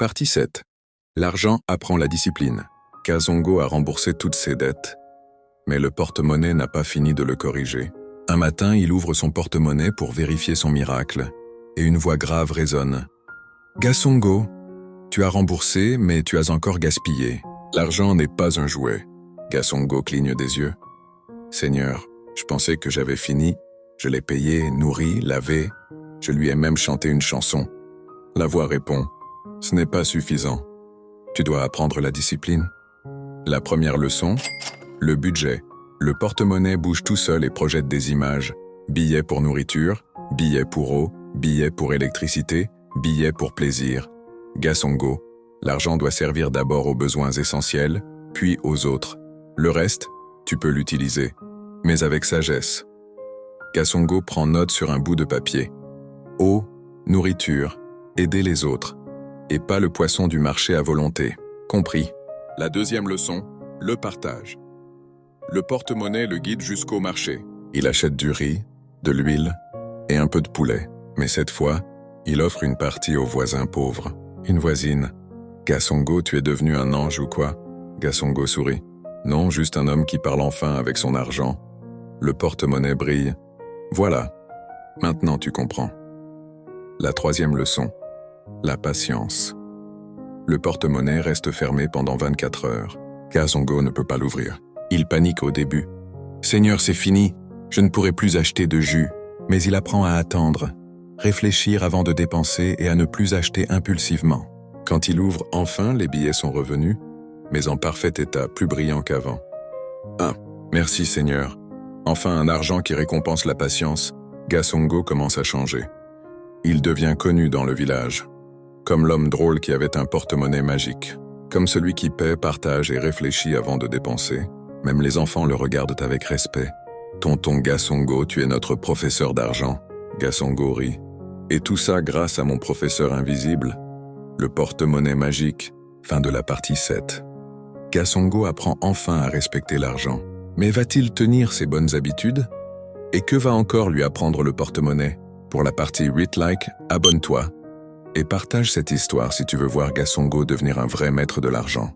Partie 7. L'argent apprend la discipline. Kazongo a remboursé toutes ses dettes, mais le porte-monnaie n'a pas fini de le corriger. Un matin, il ouvre son porte-monnaie pour vérifier son miracle, et une voix grave résonne. « Gasongo, tu as remboursé, mais tu as encore gaspillé. L'argent n'est pas un jouet. » Gasongo cligne des yeux. « Seigneur, je pensais que j'avais fini. Je l'ai payé, nourri, lavé. Je lui ai même chanté une chanson. » La voix répond. « Ce n'est pas suffisant. Tu dois apprendre la discipline. » La première leçon, le budget. Le porte-monnaie bouge tout seul et projette des images. Billets pour nourriture, billets pour eau, billets pour électricité, billets pour plaisir. Gasongo, l'argent doit servir d'abord aux besoins essentiels, puis aux autres. Le reste, tu peux l'utiliser, mais avec sagesse. Gasongo prend note sur un bout de papier. Eau, nourriture, aider les autres. Et pas le poisson du marché à volonté. Compris. La deuxième leçon, le partage. Le porte-monnaie le guide jusqu'au marché. Il achète du riz, de l'huile et un peu de poulet. Mais cette fois, il offre une partie aux voisins pauvres. Une voisine. « Gasongo, tu es devenu un ange ou quoi ?» Gasongo sourit. « Non, juste un homme qui parle enfin avec son argent. » Le porte-monnaie brille. « Voilà. Maintenant tu comprends. » La troisième leçon. La patience. Le porte-monnaie reste fermé pendant 24 heures. Gasongo ne peut pas l'ouvrir. Il panique au début. « Seigneur, c'est fini. Je ne pourrai plus acheter de jus. » Mais il apprend à attendre, réfléchir avant de dépenser et à ne plus acheter impulsivement. Quand il ouvre enfin, les billets sont revenus, mais en parfait état, plus brillants qu'avant. « Ah, merci Seigneur. Enfin un argent qui récompense la patience. » Gasongo commence à changer. Il devient connu dans le village, comme l'homme drôle qui avait un porte-monnaie magique, comme celui qui paie, partage et réfléchit avant de dépenser. Même les enfants le regardent avec respect. « Tonton Gasongo, tu es notre professeur d'argent. » Gasongo rit. « Et tout ça grâce à mon professeur invisible, le porte-monnaie magique. » Fin de la partie 7. Gasongo apprend enfin à respecter l'argent. Mais va-t-il tenir ses bonnes habitudes? Et que va encore lui apprendre le porte-monnaie? Pour la partie Read Like, abonne-toi et partage cette histoire si tu veux voir Gasongo devenir un vrai maître de l'argent.